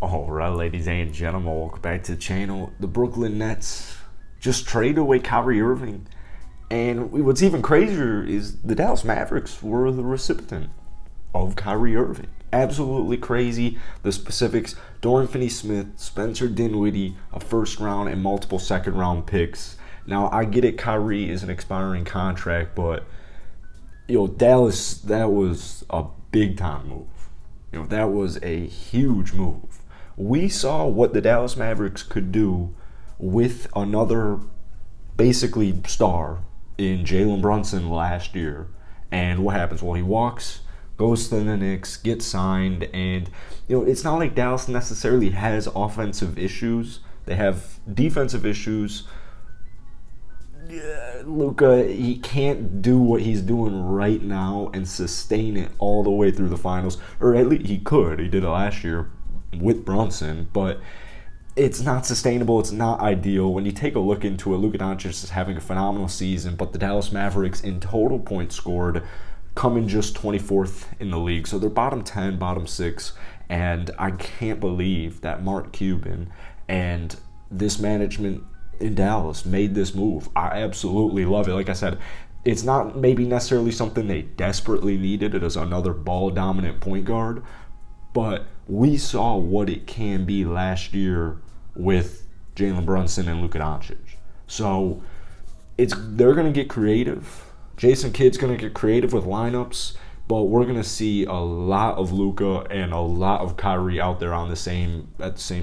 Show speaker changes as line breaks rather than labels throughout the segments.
Alright, ladies and gentlemen, welcome back to the channel. The Brooklyn Nets just traded away Kyrie Irving. And what's even crazier is the Dallas Mavericks were the recipient of Kyrie Irving. Absolutely crazy. The specifics: Dorian Finney-Smith, Spencer Dinwiddie, a first round and multiple second round picks. Now, I get it, Kyrie is an expiring contract, but Dallas, that was a big time move. That was a huge move. We saw what the Dallas Mavericks could do with another basically star in Jalen Brunson last year. And what happens? Well, he walks, goes to the Knicks, gets signed, and it's not like Dallas necessarily has offensive issues. They have defensive issues. Luka, he can't do what he's doing right now and sustain it all the way through the finals. Or at least he could. He did it last year with Brunson, but it's not sustainable. It's not ideal. When you take a look into it, Luka Doncic is having a phenomenal season, but the Dallas Mavericks in total points scored come in just 24th in the league. So they're bottom 10, bottom 6, and I can't believe that Mark Cuban and this management in Dallas made this move. I absolutely love it. Like I said, it's not maybe necessarily something they desperately needed. It is another ball-dominant point guard, but we saw what it can be last year with Jalen Brunson and Luka Doncic. So they're going to get creative. Jason Kidd's going to get creative with lineups, but we're going to see a lot of Luka and a lot of Kyrie out there at the same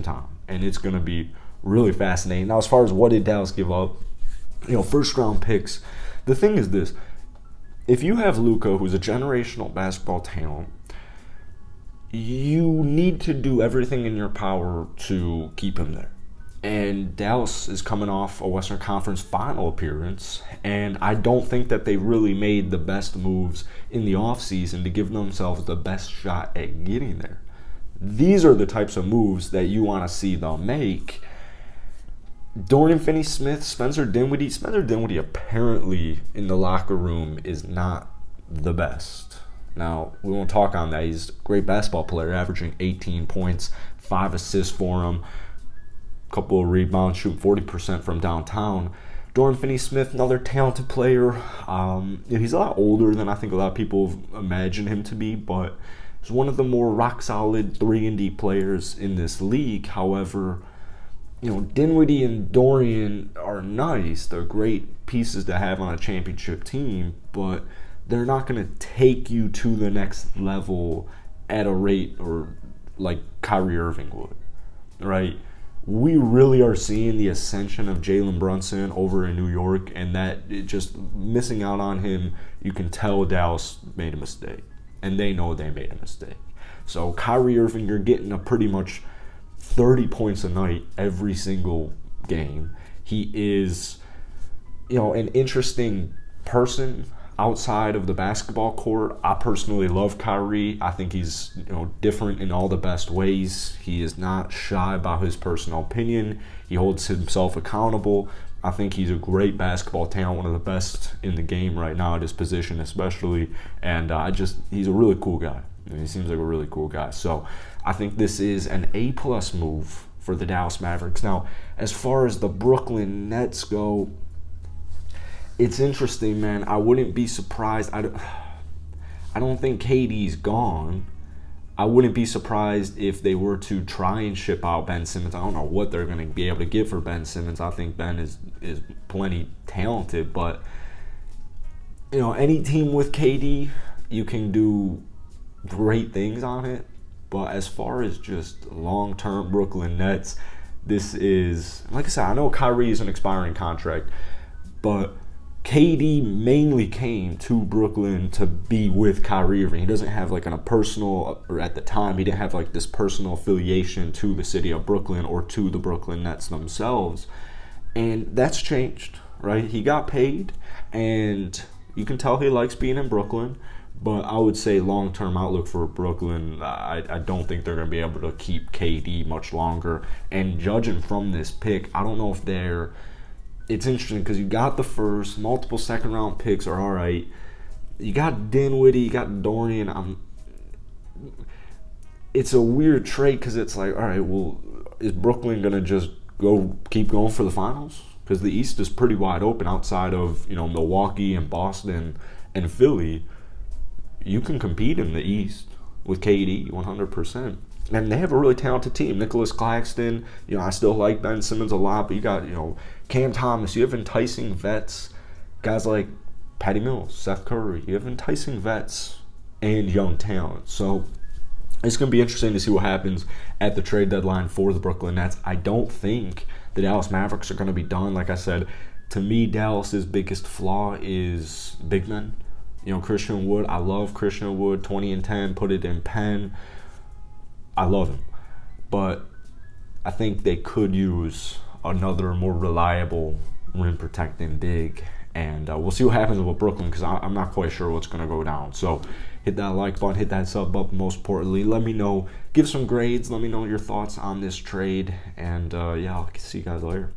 time, and it's going to be really fascinating. Now, as far as what did Dallas give up, first round picks, the thing is this: if you have Luka, who's a generational basketball talent, you need to do everything in your power to keep him there. And Dallas is coming off a Western Conference final appearance, and I don't think that they really made the best moves in the offseason to give themselves the best shot at getting there. These are the types of moves that you want to see them make. Dorian Finney-Smith, Spencer Dinwiddie apparently in the locker room is not the best. Now, we won't talk on that. He's a great basketball player, averaging 18 points, 5 assists for him, a couple of rebounds, shooting 40% from downtown. Dorian Finney-Smith, another talented player. He's a lot older than I think a lot of people imagine him to be, but he's one of the more rock-solid 3-and-D players in this league. However, Dinwiddie and Dorian are nice. They're great pieces to have on a championship team, but they're not going to take you to the next level at a rate or like Kyrie Irving would, right? We really are seeing the ascension of Jalen Brunson over in New York, and that just missing out on him, you can tell Dallas made a mistake, and they know they made a mistake. So Kyrie Irving, you're getting a pretty much 30 points a night every single game. He is, an interesting person outside of the basketball court. I personally love Kyrie. I think he's, different in all the best ways. He is not shy about his personal opinion. He holds himself accountable. I think he's a great basketball talent, one of the best in the game right now at his position especially. And he's a really cool guy. He seems like a really cool guy. So I think this is an A+ move for the Dallas Mavericks. Now, as far as the Brooklyn Nets go, it's interesting, man. I wouldn't be surprised. I don't think KD's gone. I wouldn't be surprised if they were to try and ship out Ben Simmons. I don't know what they're going to be able to get for Ben Simmons. I think Ben is plenty talented, but any team with KD, you can do great things on it. But as far as just long-term Brooklyn Nets, this is, like I said, I know Kyrie is an expiring contract, but KD mainly came to Brooklyn to be with Kyrie Irving. He doesn't have or at the time, he didn't have this personal affiliation to the city of Brooklyn or to the Brooklyn Nets themselves. And that's changed, right? He got paid, and you can tell he likes being in Brooklyn. But I would say long-term outlook for Brooklyn, I don't think they're going to be able to keep KD much longer. And judging from this pick, I don't know if it's interesting because you got the first, multiple second-round picks are all right. You got Dinwiddie, you got Dorian. it's a weird trade because it's like, all right, well, is Brooklyn gonna just keep going for the finals? Because the East is pretty wide open outside of Milwaukee and Boston and Philly. You can compete in the East with KD 100%. And they have a really talented team. Nicholas Claxton, I still like Ben Simmons a lot, but you got, Cam Thomas. You have enticing vets, guys like Patty Mills, Seth Curry. You have enticing vets and young talent. So it's going to be interesting to see what happens at the trade deadline for the Brooklyn Nets. I don't think the Dallas Mavericks are going to be done. Like I said, to me, Dallas's biggest flaw is big men. Christian Wood. I love Christian Wood. 20 and 10, put it in pen. I love him. But I think they could use another more reliable rim protecting big. And we'll see what happens with Brooklyn because I'm not quite sure what's going to go down. So hit that like button, hit that sub button. Most importantly, let me know, give some grades. Let me know your thoughts on this trade. And I'll see you guys later.